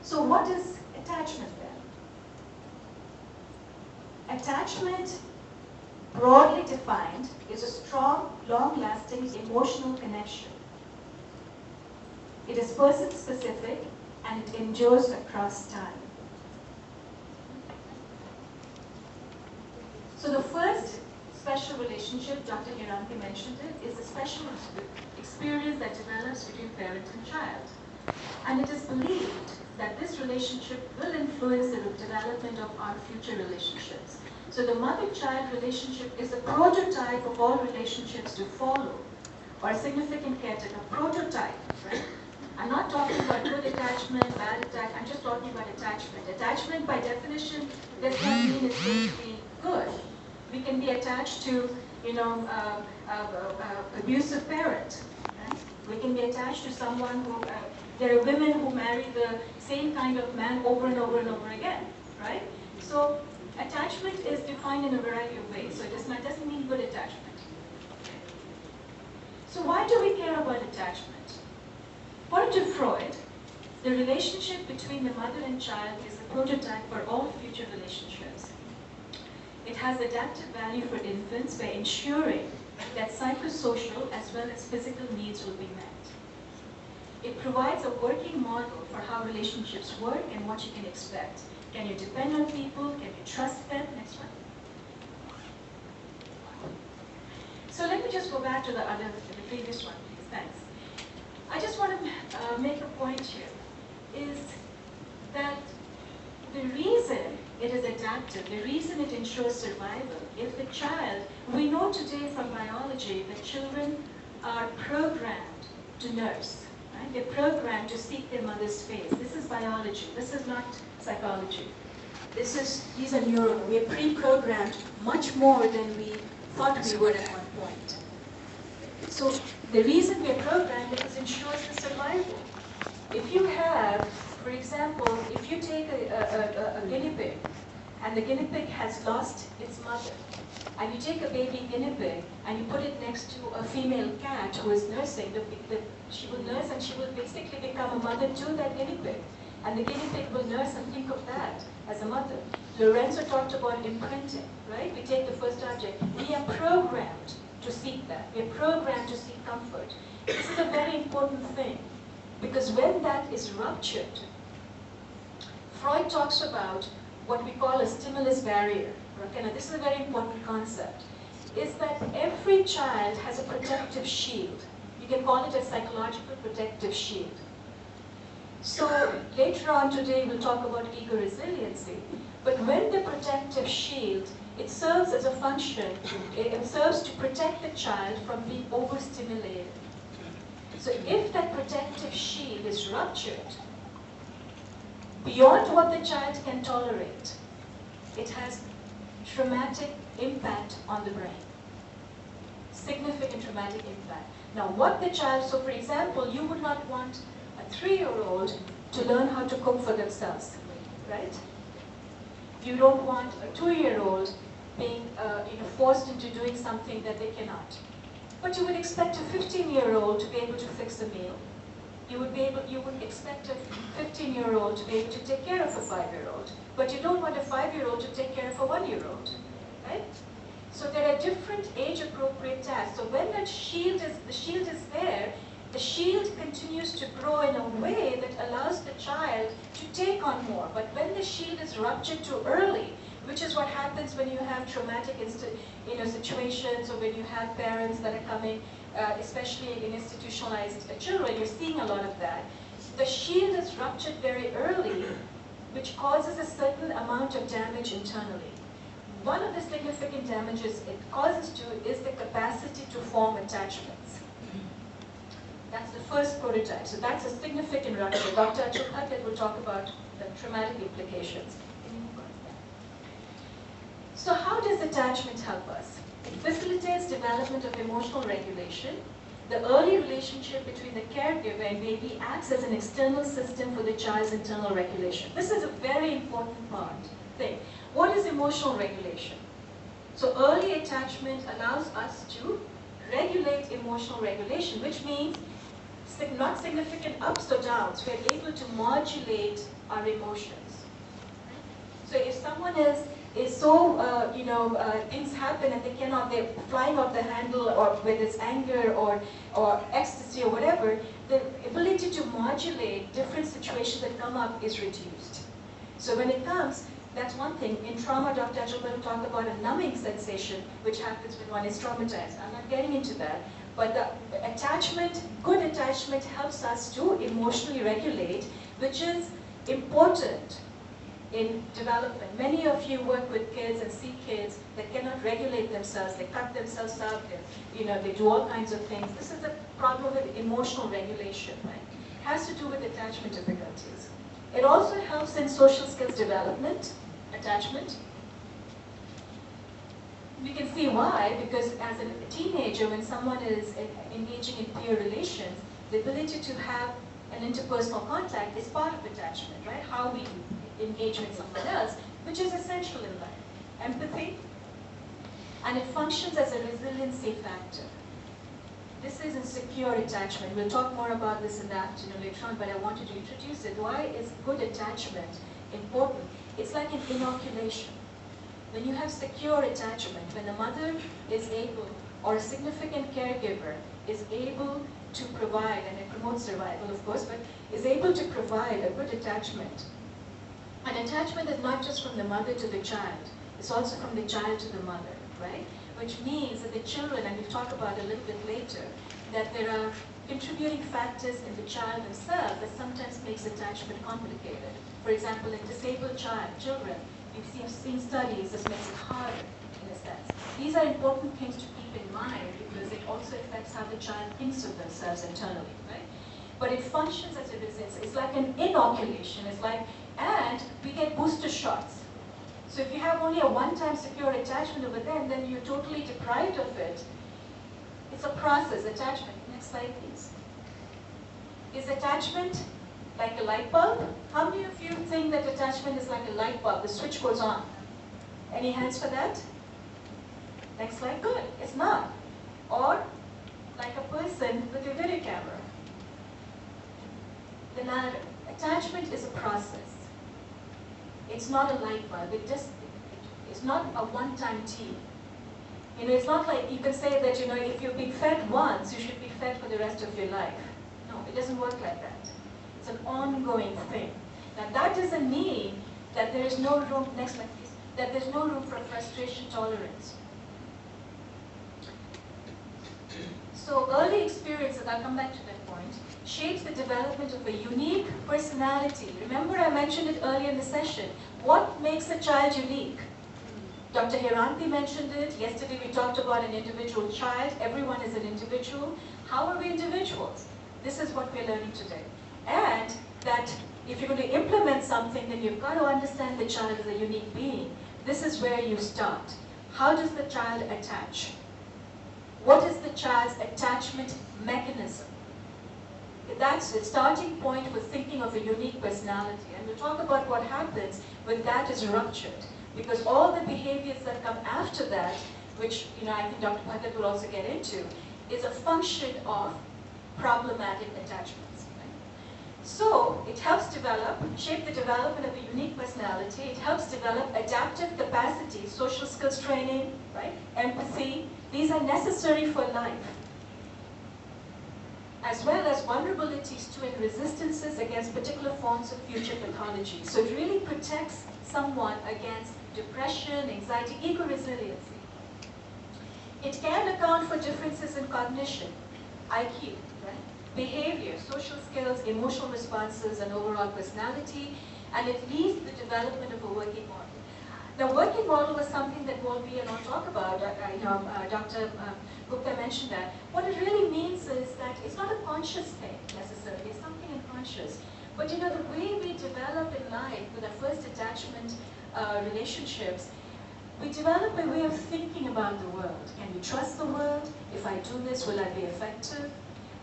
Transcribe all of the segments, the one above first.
So what is attachment then? Attachment, broadly defined, is a strong, long-lasting emotional connection. It is person-specific and it endures across time. So the first special relationship, Dr. Hiranki mentioned it, is a special experience that develops between parent and child. And it is believed that this relationship will influence the development of our future relationships. So the mother-child relationship is a prototype of all relationships to follow, or a significant caretaker, prototype, right? I'm not talking about good attachment, bad attachment, I'm just talking about attachment. Attachment by definition does not mean it's going to be good. We can be attached to, abusive parent, right? We can be attached to someone who, there are women who marry the same kind of man over and over and over again, right? So attachment is defined in a variety of ways. So it doesn't mean good attachment. So why do we care about attachment? According to Freud, the relationship between the mother and child is the prototype for all future relationships. It has adaptive value for infants by ensuring that psychosocial as well as physical needs will be met. It provides a working model for how relationships work and what you can expect. Can you depend on people? Can you trust them? Next one. So let me just go back to the previous one, please. Thanks. I just want to make a point here, is that the reason it is adaptive, the reason it ensures survival, if the child, we know today from biology that children are programmed to nurse, right? They're programmed to seek their mother's face. This is biology, this is not psychology. These are neuro, we're pre-programmed much more than we thought we would at one point. So the reason we're programmed is it ensures the survival. If you have, for example, if you take a guinea pig, and the guinea pig has lost its mother, and you take a baby guinea pig, and you put it next to a female cat who is nursing, she will nurse and she will basically become a mother to that guinea pig. And the guinea pig will nurse and think of that as a mother. Lorenzo talked about imprinting, right? We take the first object. We are programmed to seek that. We are programmed to seek comfort. This is a very important thing, because when that is ruptured, Freud talks about what we call a stimulus barrier. Okay, now this is a very important concept, is that every child has a protective shield. You can call it a psychological protective shield. So later on today we'll talk about ego resiliency, but when the protective shield, it serves as a function, it serves to protect the child from being overstimulated. So if that protective shield is ruptured, beyond what the child can tolerate, it has traumatic impact on the brain. Significant traumatic impact. Now what the child, so for example, you would not want a 3-year-old to learn how to cook for themselves, right? You don't want a 2-year-old being forced into doing something that they cannot. But you would expect a 15-year-old to be able to fix a meal. You would expect a 15-year-old to be able to take care of a 5-year-old. But you don't want a 5-year-old to take care of a 1-year-old, right? So there are different age-appropriate tasks. So when the shield is there, the shield continues to grow in a way that allows the child to take on more. But when the shield is ruptured too early, which is what happens when you have traumatic situations, or when you have parents that are coming, especially in institutionalized children, you're seeing a lot of that. The shield is ruptured very early, which causes a certain amount of damage internally. One of the significant damages it causes is the capacity to form attachments. That's the first prototype. So that's a significant rupture. Dr. Achal Khattat will talk about the traumatic implications. So how does attachment help us? It facilitates development of emotional regulation. The early relationship between the caregiver and baby acts as an external system for the child's internal regulation. This is a very important thing. What is emotional regulation? So early attachment allows us to regulate emotional regulation, which means not significant ups or downs. We are able to modulate our emotions. So if someone is so, things happen and they're flying off the handle, or whether it's anger or ecstasy or whatever, the ability to modulate different situations that come up is reduced. So when it comes, that's one thing. In trauma, Dr. Ajal will talk about a numbing sensation, which happens when one is traumatized. I'm not getting into that. But the attachment, good attachment, helps us to emotionally regulate, which is important in development. Many of you work with kids and see kids that cannot regulate themselves. They cut themselves up, they do all kinds of things. This is a problem with emotional regulation, right? It has to do with attachment difficulties. It also helps in social skills development, attachment. We can see why, because as a teenager, when someone is engaging in peer relations, the ability to have an interpersonal contact is part of attachment, right? How we engage with someone else, which is essential in life. Empathy, and it functions as a resiliency factor. This is insecure attachment. We'll talk more about this in the afternoon later on, but I wanted to introduce it. Why is good attachment important? It's like an inoculation. When you have secure attachment, when the mother is able, or a significant caregiver is able to provide, and it promotes survival of course, but is able to provide a good attachment. And attachment is not just from the mother to the child, it's also from the child to the mother, right? Which means that the children, and we'll talk about a little bit later, that there are contributing factors in the child themselves that sometimes makes attachment complicated. For example, in disabled children, we've seen studies that makes it harder, in a sense. These are important things to keep in mind because it also affects how the child thinks of themselves internally, right? But it functions as a resistance. It's like an inoculation. It's like, and we get booster shots. So if you have only a one-time secure attachment over there, then you're totally deprived of it. It's a process, attachment. Next slide, please. Is attachment like a light bulb? How many of you think that attachment is like a light bulb? The switch goes on. Any hands for that? Next slide, good. It's not. Or like a person with a video camera. The latter. Attachment is a process. It's not a light bulb. It's not a one-time tea. It's not like you can say that, if you've been fed once, you should be fed for the rest of your life. No, it doesn't work like that. It's an ongoing thing. Now that doesn't mean that there is no room, next slide please, that there's no room for frustration tolerance. So early experience, and I'll come back to that point, shapes the development of a unique personality. Remember I mentioned it earlier in the session. What makes a child unique? Dr. Hiranti mentioned it. Yesterday we talked about an individual child. Everyone is an individual. How are we individuals? This is what we're learning today. And that if you're going to implement something, then you've got to understand the child as a unique being. This is where you start. How does the child attach? What is the child's attachment mechanism? That's the starting point for thinking of a unique personality. And we'll talk about what happens when that is ruptured. Because all the behaviors that come after that, which I think Dr. Bhagat will also get into, is a function of problematic attachments. Right? So it helps shape the development of a unique personality. It helps develop adaptive capacity, social skills training, right? Empathy. These are necessary for life, as well as vulnerabilities to and resistances against particular forms of future pathology. So it really protects someone against depression, anxiety, ego-resiliency. It can account for differences in cognition, IQ, right? Behavior, social skills, emotional responses, and overall personality, and it leads to the development of a working model. Now, working model was something that Wolby and I'll talk about. Dr. Gupta mentioned that. What it really means is that it's not a conscious thing necessarily. It's something unconscious. But the way we develop in life with our first attachment relationships, we develop a way of thinking about the world. Can we trust the world? If I do this, will I be effective?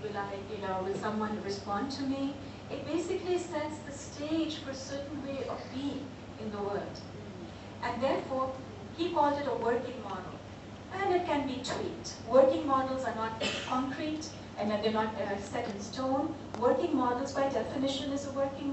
Will someone respond to me? It basically sets the stage for a certain way of being in the world. And therefore, he called it a working model. And it can be tweaked. Working models are not concrete. and they're not set in stone. Working models by definition is a working model.